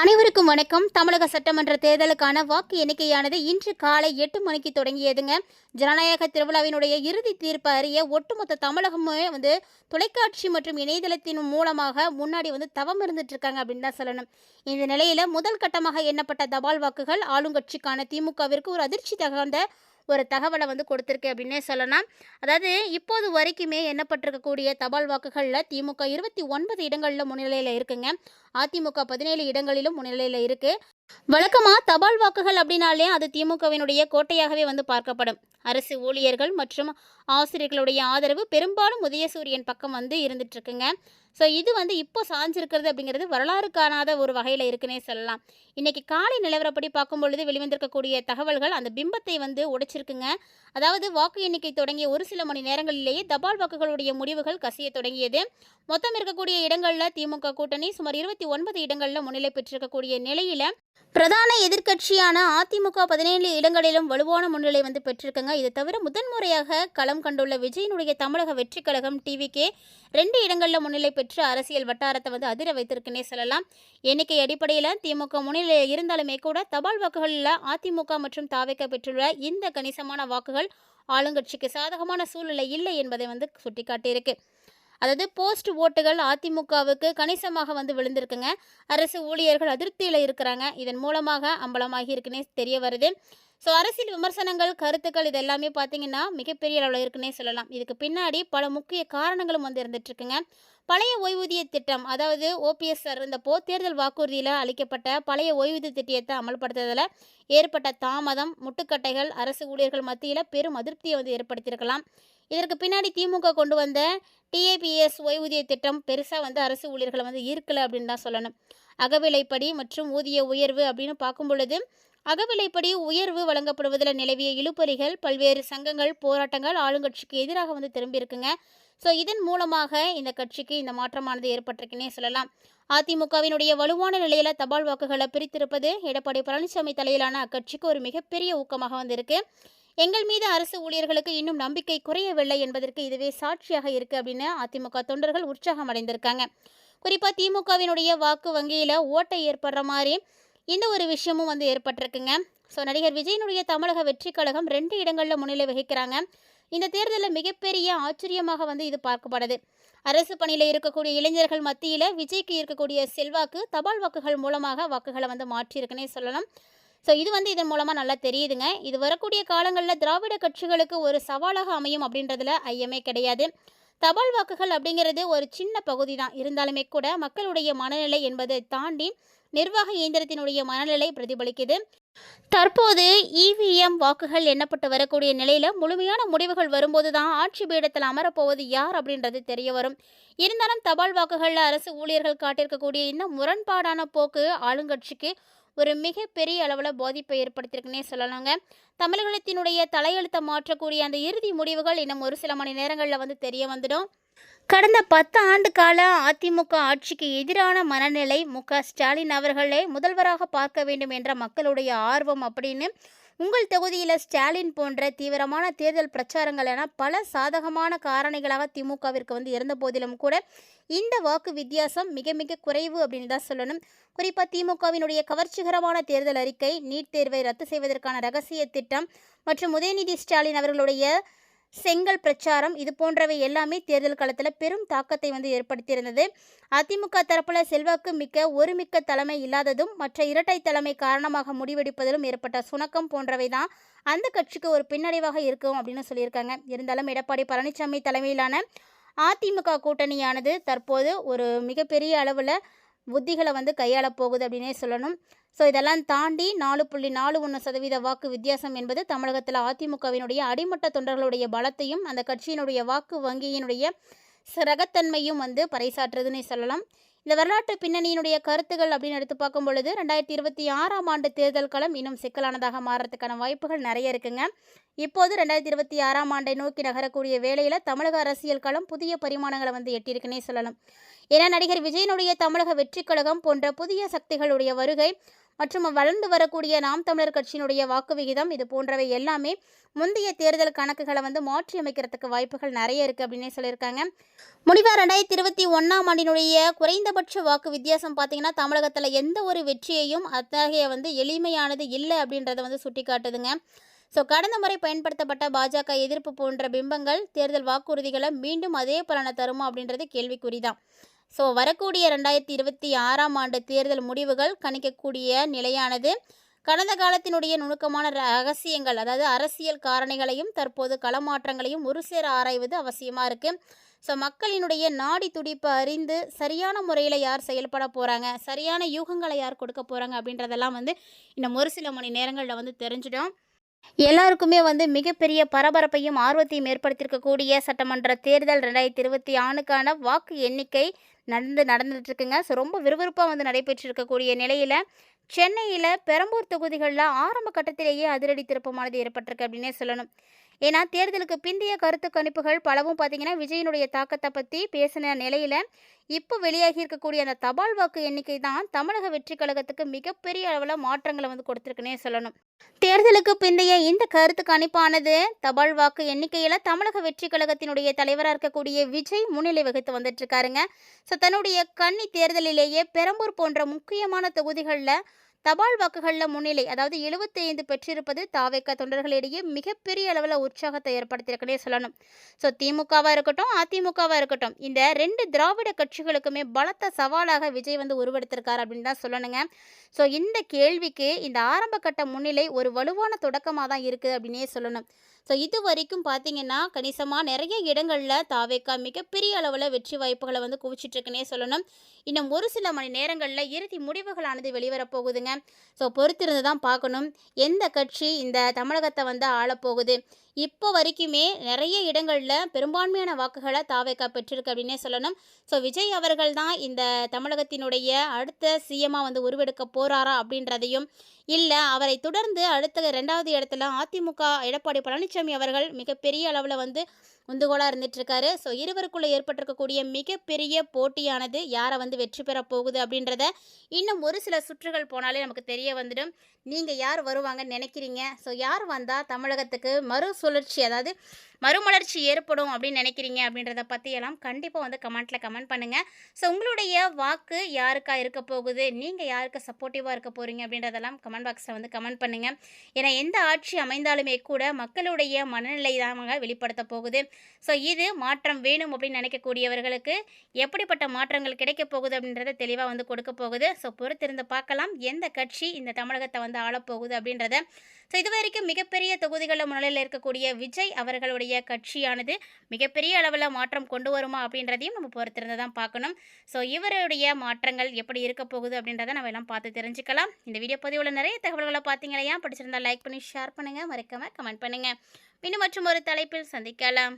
அனைவருக்கும் வணக்கம். தமிழக சட்டமன்ற தேர்தலுக்கான வாக்கு எண்ணிக்கையானது இன்று காலை 8 மணிக்கு தொடங்கியதுங்க. ஜனநாயக திருவிழாவினுடைய இறுதி தீர்ப்பு அறிய ஒட்டுமொத்த தமிழகமே தொலைக்காட்சி மற்றும் இணையதளத்தின் மூலமாக முன்னாடி தவம் இருந்துட்டு இருக்காங்க அப்படின்னு தான் சொல்லணும். இந்த நிலையில முதல் கட்டமாக எண்ணப்பட்ட தபால் வாக்குகள் ஆளுங்கட்சிக்கான திமுகவிற்கு ஒரு அதிர்ச்சி தகவந்த ஒரு தகவலை கொடுத்துருக்கு அப்படின்னே சொல்லலாம். அதாவது இப்போது வரைக்குமே எண்ணப்பட்டிருக்கக்கூடிய தபால் வாக்குகளில் திமுக 29 இடங்களில் முன்னிலையில் இருக்குங்க. அதிமுக 17 இடங்களிலும் முன்னிலையில் இருக்குது. வழக்கமாக தபால் வாக்குகள் அப்படின்னாலே அது திமுகவினுடைய கோட்டையாகவே பார்க்கப்படும். அரசு ஊழியர்கள் மற்றும் ஆசிரியர்களுடைய ஆதரவு பெரும்பாலும் உதயசூரியன் பக்கம் இருந்துட்டு இருக்குங்க. ஸோ இது இப்போ சாஞ்சிருக்கிறது அப்படிங்கிறது வரலாறு காணாத ஒரு வகையில் இருக்குன்னே சொல்லலாம். இன்றைக்கி காலை நிலவரப்படி பார்க்கும் பொழுது வெளிவந்திருக்கக்கூடிய தகவல்கள் அந்த பிம்பத்தை உடைச்சிருக்குங்க. அதாவது வாக்கு எண்ணிக்கை தொடங்கிய ஒரு சில மணி நேரங்களிலேயே தபால் வாக்குகளுடைய முடிவுகள் கசிய தொடங்கியது. மொத்தம் இருக்கக்கூடிய இடங்களில் திமுக கூட்டணி சுமார் 29 இடங்களில் முன்னிலை பெற்றிருக்கக்கூடிய நிலையில் பிரதான எதிர்க்கட்சியான அதிமுக 17 இடங்களிலும் வலுவான முன்னிலை பெற்றிருக்குங்க. இது தவிர முதன்முறையாக களம் கண்டுள்ள விஜயனுடைய தமிழக வெற்றி கழகம் டிவிக்கே 2 இடங்களில் முன்னிலை பெற்று அரசியல் வட்டாரத்தை அதிர வைத்திருக்குன்னே சொல்லலாம். எண்ணிக்கை அடிப்படையில் திமுக முன்னிலையில் இருந்தாலுமே கூட தபால் வாக்குகளில் அதிமுக மற்றும் தாவேக பெற்றுள்ள இந்த கணிசமான வாக்குகள் ஆளுங்கட்சிக்கு சாதகமான சூழ்நிலை இல்லை என்பதை சுட்டிக்காட்டியிருக்கு. அதாவது போஸ்ட் ஓட்டுகள் அதிமுகவுக்கு கணிசமாக விழுந்திருக்குங்க. அரசு ஊழியர்கள் அதிருப்தியில் இருக்கிறாங்க. இதன் மூலமாக அம்பலமாகி இருக்குன்னே தெரிய வருது. ஸோ அரசியல் விமர்சனங்கள் கருத்துக்கள் இது எல்லாமே பார்த்தீங்கன்னா மிகப்பெரிய அளவில் இருக்குன்னே சொல்லலாம். இதுக்கு பின்னாடி பல முக்கிய காரணங்களும் இருந்துகிட்ருக்குங்க. பழைய ஓய்வூதிய திட்டம், அதாவது ஓபிஎஸ் இருந்தப்போ தேர்தல் வாக்குறுதியில் அளிக்கப்பட்ட பழைய ஓய்வூதிய திட்டத்தை அமல்படுத்துவதில் ஏற்பட்ட தாமதம், முட்டுக்கட்டைகள் அரசு ஊழியர்கள் மத்தியில் பெரும் அதிருப்தியை ஏற்படுத்தியிருக்கலாம். இதற்கு பின்னாடி திமுக கொண்டு வந்த டிஏபிஎஸ் ஓய்வூதிய திட்டம் பெருசாக அரசு ஊழியர்களை ஈர்க்கலை அப்படின்னு தான் சொல்லணும். அகவிலைப்படி மற்றும் ஊதிய உயர்வு அப்படின்னு பார்க்கும் பொழுது அகவிலைப்படி உயர்வு வழங்கப்படுவதில் நிலவிய இழுபறிகள், பல்வேறு சங்கங்கள் போராட்டங்கள் ஆளுங்கட்சிக்கு எதிராக திரும்பியிருக்குங்க. ஸோ இதன் மூலமாக இந்த கட்சிக்கு இந்த மாற்றமானது ஏற்பட்டிருக்குன்னே சொல்லலாம். அதிமுகவினுடைய வலுவான நிலையில் தபால் வாக்குகளை பிரித்திருப்பது எடப்பாடி பழனிசாமி தலையிலான அக்கட்சிக்கு ஒரு மிகப்பெரிய ஊக்கமாக இருக்கு. எங்கள் மீது அரசு ஊழியர்களுக்கு இன்னும் நம்பிக்கை குறையவில்லை என்பதற்கு இதுவே சாட்சியாக இருக்குது அப்படின்னு அதிமுக தொண்டர்கள் உற்சாகம் அடைந்திருக்காங்க. குறிப்பாக திமுகவினுடைய வாக்கு வங்கியில் ஓட்டை ஏற்படுற மாதிரி இந்த ஒரு விஷயமும் ஏற்பட்டிருக்குங்க. ஸோ நடிகர் விஜயனுடைய தமிழக வெற்றி கழகம் 2 இடங்களில் முன்னிலை வகிக்கிறாங்க. இந்த தேர்தலில் மிகப்பெரிய ஆச்சரியமாக இது பார்க்கப்படுது. அரசு பணியில் இருக்கக்கூடிய இளைஞர்கள் மத்தியில் விஜய்க்கு இருக்கக்கூடிய செல்வாக்கு தபால் வாக்குகள் மூலமாக வாக்குகளை மாற்றியிருக்குன்னே சொல்லலாம். ஸோ இது இதன் மூலமாக நல்லா தெரியுதுங்க. இது வரக்கூடிய காலங்களில் திராவிட கட்சிகளுக்கு ஒரு சவாலாக அமையும் அப்படின்றதுல ஐயமே கிடையாது. தபால் வாக்குகள் அப்படிங்கிறது ஒரு சின்ன பகுதி தான் இருந்தாலுமே கூட மக்களுடைய மனநிலை என்பதை தாண்டி நிர்வாக இயந்திரத்தினுடைய மனநிலை பிரதிபலிக்குது. தற்போது இவிஎம் வாக்குகள் எண்ணப்பட்டு வரக்கூடிய நிலையில் முழுமையான முடிவுகள் வரும்போது தான் ஆட்சி பீடத்தில் அமரப்போவது யார் அப்படின்றது தெரிய வரும். இருந்தாலும் தபால் வாக்குகளில் அரசு ஊழியர்கள் காட்டியிருக்கக்கூடிய இந்த முரண்பாடான போக்கு ஆளுங்கட்சிக்கு ஒரு மிகப்பெரிய அளவில் பாதிப்பை ஏற்படுத்தியிருக்குன்னே சொல்லலாங்க. தமிழகத்தினுடைய தலையெழுத்தை மாற்றக்கூடிய அந்த இறுதி முடிவுகள் இன்னும் ஒரு சில மணி நேரங்களில் தெரிய வந்துடும். கடந்த 10 ஆண்டு கால அதிமுக ஆட்சிக்கு எதிரான மனநிலை ஸ்டாலின் அவர்களே முதல்வராக பார்க்க வேண்டும் என்ற மக்களுடைய ஆர்வம் அப்படின்னு உங்கள் தொகுதியில் ஸ்டாலின் போன்ற தீவிரமான தேர்தல் பிரச்சாரங்கள் என பல சாதகமான காரணிகளாக திமுகவிற்கு இருந்த போதிலும் கூட இந்த வாக்கு வித்தியாசம் மிக மிக குறைவு அப்படின்னு தான் சொல்லணும். குறிப்பாக திமுகவினுடைய கவர்ச்சிகரமான தேர்தல் அறிக்கை, நீட் தேர்வை ரத்து செய்வதற்கான ரகசிய திட்டம் மற்றும் உதயநிதி ஸ்டாலின் அவர்களுடைய செங்கல் பிரச்சாரம் இது போன்றவை எல்லாமே தேர்தல் காலத்தில் பெரும் தாக்கத்தை ஏற்படுத்தியிருந்தது. அதிமுக தரப்பில் செல்வாக்கு ஒருமிக்க தலைமை இல்லாததும் மற்ற இரட்டை தலைமை காரணமாக முடிவெடுப்பதிலும் ஏற்பட்ட சுணக்கம் போன்றவை தான் அந்த கட்சிக்கு ஒரு பின்னடைவாக இருக்கும் அப்படின்னு சொல்லியிருக்காங்க. இருந்தாலும் எடப்பாடி பழனிசாமி தலைமையிலான அதிமுக கூட்டணியானது தற்போது ஒரு மிகப்பெரிய அளவில் புத்திகளை கையாளப் போகுது அப்படின்னே சொல்லணும். ஸோ இதெல்லாம் தாண்டி 4.41% வாக்கு வித்தியாசம் என்பது தமிழகத்தில் அதிமுகவினுடைய அடிமட்ட தொண்டர்களுடைய பலத்தையும் அந்த கட்சியினுடைய வாக்கு வங்கியினுடைய சிறகத்தன்மையும் பறைசாற்றுதுன்னே சொல்லலாம். இந்த வரலாற்று பின்னணியினுடைய கருத்துக்கள் அப்படின்னு எடுத்து பார்க்கும் பொழுது 2026ஆம் ஆண்டு தேர்தல் களம் இன்னும் சிக்கலானதாக மாறுறதுக்கான வாய்ப்புகள் நிறைய இருக்குங்க. இப்போது 2026ஆம் ஆண்டை நோக்கி நகரக்கூடிய வேளையில் தமிழக அரசியல் களம் புதிய பரிமாணங்களை எட்டியிருக்குன்னே சொல்லலாம். ஏன்னா நடிகர் விஜயனுடைய தமிழக வெற்றி கழகம் போன்ற புதிய சக்திகளுடைய வருகை மற்றும் வளர்ந்து வரக்கூடிய நாம் தமிழர் கட்சியினுடைய வாக்கு விகிதம் இது போன்றவை எல்லாமே முந்தைய தேர்தல் கணக்குகளை வந்து மாற்றி அமைக்கிறதுக்கு வாய்ப்புகள் நிறைய இருக்குது அப்படின்னே சொல்லியிருக்காங்க. முடிவாக 2021ஆம் ஆண்டினுடைய குறைந்தபட்ச வாக்கு வித்தியாசம் பார்த்திங்கன்னா தமிழகத்தில் எந்த ஒரு வெற்றியையும் அத்தகைய வந்து எளிமையானது இல்லை அப்படின்றத வந்து சுட்டி காட்டுதுங்க. ஸோ கடந்த முறை பயன்படுத்தப்பட்ட பாஜக எதிர்ப்பு போன்ற பிம்பங்கள் தேர்தல் வாக்குறுதிகளை மீண்டும் அதே பலனை தருமா அப்படின்றது கேள்விக்குறிதான். ஸோ வரக்கூடிய 2026ஆம் ஆண்டு தேர்தல் முடிவுகள் கணிக்கக்கூடிய நிலையானது கடந்த காலத்தினுடைய நுணுக்கமான ரகசியங்கள், அதாவது அரசியல் காரணிகளையும் தற்போது களமாற்றங்களையும் ஒரு சேர ஆராய்வது அவசியமாக இருக்குது. ஸோ மக்களினுடைய நாடி துடிப்பை அறிந்து சரியான முறையில் யார் செயல்பட போகிறாங்க, சரியான யூகங்களை யார் கொடுக்க போகிறாங்க அப்படின்றதெல்லாம் வந்து இன்னும் ஒரு சில மணி நேரங்களில் வந்து தெரிஞ்சிடும். எல்லாருக்குமே வந்து மிகப்பெரிய பரபரப்பையும் ஆர்வத்தையும் ஏற்படுத்தியிருக்கக்கூடிய சட்டமன்ற தேர்தல் 2026க்கான வாக்கு எண்ணிக்கை நடந்துட்டு இருக்குங்க. ஸோ ரொம்ப விறுவிறுப்பாக வந்து நடைபெற்று இருக்கக்கூடிய நிலையில் சென்னையில் பெரம்பூர் தொகுதிகளில் ஆரம்ப கட்டத்திலேயே அதிரடி திருப்பமானது ஏற்பட்டிருக்கு அப்படின்னே சொல்லணும். ஏன்னா தேர்தலுக்கு பிந்தைய கருத்து கணிப்புகள் பலவும் பார்த்தீங்கன்னா விஜயனுடைய தாக்கத்தை பற்றி பேசின நிலையில் இப்போ வெளியாகி இருக்கக்கூடிய அந்த தபால் வாக்கு எண்ணிக்கை தான் தமிழக வெற்றி கழகத்துக்கு மிகப்பெரிய அளவில் மாற்றங்களை வந்து கொடுத்துருக்குன்னே சொல்லணும். தேர்தலுக்கு பிந்தைய இந்த கருத்து கணிப்பானது தபால் வாக்கு எண்ணிக்கையில் தமிழக வெற்றி கழகத்தினுடைய தலைவராக இருக்கக்கூடிய விஜய் முன்னிலை வகித்து வந்துட்டு இருக்காருங்க. ஸோ தன்னுடைய கன்னி தேர்தலிலேயே பெரம்பூர் போன்ற முக்கியமான தொகுதிகளில் தபால் வாக்குகளில் முன்னிலை, அதாவது 75 பெற்றிருப்பது தாவேக தொண்டர்களிடையே மிகப்பெரிய அளவில் உற்சாகத்தை ஏற்படுத்தியிருக்குன்னே சொல்லணும். ஸோ திமுகவாக இருக்கட்டும் அதிமுகவாக இருக்கட்டும் இந்த 2 திராவிட கட்சிகளுக்குமே பலத்த சவாலாக விஜய் வந்து உருவெடுத்திருக்காரு அப்படின்னு தான் சொல்லணுங்க. ஸோ இந்த கேள்விக்கு இந்த ஆரம்ப கட்ட முன்னிலை ஒரு வலுவான தொடக்கமாக தான் இருக்குது அப்படின்னே சொல்லணும். ஸோ இது வரைக்கும் பார்த்தீங்கன்னா கணிசமாக நிறைய இடங்களில் தாவேக்கா மிகப்பெரிய அளவில் வெற்றி வாய்ப்புகளை வந்து குவிச்சிட்ருக்குன்னே சொல்லணும். இன்னும் ஒரு சில மணி நேரங்களில் இறுதி முடிவுகளானது வெளிவரப்போகுதுங்க. ஸோ பொறுத்திருந்து தான் பார்க்கணும் எந்த கட்சி இந்த தமிழகத்தை வந்து ஆளப்போகுது. இப்போ வரைக்குமே நிறைய இடங்களில் பெரும்பான்மையான வாக்குகளை தாவேக்கா பெற்றிருக்கு அப்படின்னே சொல்லணும். ஸோ விஜய் அவர்கள் தான் இந்த தமிழகத்தினுடைய அடுத்த சிஎம்மாக வந்து உருவெடுக்க போகிறாரா அப்படின்றதையும், இல்லை அவரை தொடர்ந்து அடுத்த 2வது இடத்துல அதிமுக எடப்பாடி பழனிசாமி அவர்கள் மிகப்பெரிய அளவில் வந்து உந்துகோலாக இருந்துகிட்ருக்காரு. ஸோ இருவருக்குள்ளே ஏற்பட்டிருக்கக்கூடிய மிகப்பெரிய போட்டியானது யாரை வந்து வெற்றி பெற போகுது அப்படின்றத இன்னும் ஒரு சில சுற்றுகள் போனாலே நமக்கு தெரிய வந்துடும். நீங்கள் யார் வருவாங்கன்னு நினைக்கிறீங்க? ஸோ யார் வந்தால் தமிழகத்துக்கு மறுசுழற்சி, அதாவது மறுமலர்ச்சி ஏற்படும் அப்படின்னு நினைக்கிறீங்க அப்படின்றத பற்றியெல்லாம் கண்டிப்பாக வந்து கமெண்ட்டில் கமெண்ட் பண்ணுங்கள். ஸோ உங்களுடைய வாக்கு யாருக்கா இருக்க போகுது, நீங்கள் யாருக்கு சப்போர்ட்டிவாக இருக்க போகிறீங்க அப்படின்றதெல்லாம் கமெண்ட் பாக்ஸில் வந்து கமெண்ட் பண்ணுங்கள். ஏன்னா எந்த ஆட்சி அமைந்தாலுமே கூட மக்களுடைய மனநிலை தான் வெளிப்படுத்த போகுது. ஸோ இது மாற்றம் வேணும் அப்படின்னு நினைக்கக்கூடியவர்களுக்கு எப்படிப்பட்ட மாற்றங்கள் கிடைக்க போகுது அப்படின்றத தெளிவாக வந்து கொடுக்க போகுது. ஸோ பொறுத்திருந்து பார்க்கலாம் எந்த கட்சி இந்த தமிழகத்தை வந்து ஆளப்போகுது அப்படின்றத. ஸோ இது வரைக்கும் மிகப்பெரிய தொகுதிகளில் முன்னிலையில் இருக்கக்கூடிய விஜய் அவர்களுடைய கட்சியானது மிகப்பெரிய அளவில் மாற்றம் கொண்டு வருமா அப்படின்றதையும் நம்ம பொறுத்திருந்து தான் பார்க்கணும். ஸோ இவருடைய மாற்றங்கள் எப்படி இருக்க போகுது அப்படின்றத நம்ம எல்லாம் பார்த்து தெரிஞ்சுக்கலாம். இந்த வீடியோ பதிவில் நிறைய தகவல்களை பார்த்தீங்களா? பிடிச்சிருந்தா லைக் பண்ணி ஷேர் பண்ணுங்கள், மறக்காம கமெண்ட் பண்ணுங்கள். இன்னும் மற்றும் ஒரு தலைப்பில் சந்திக்கலாம்.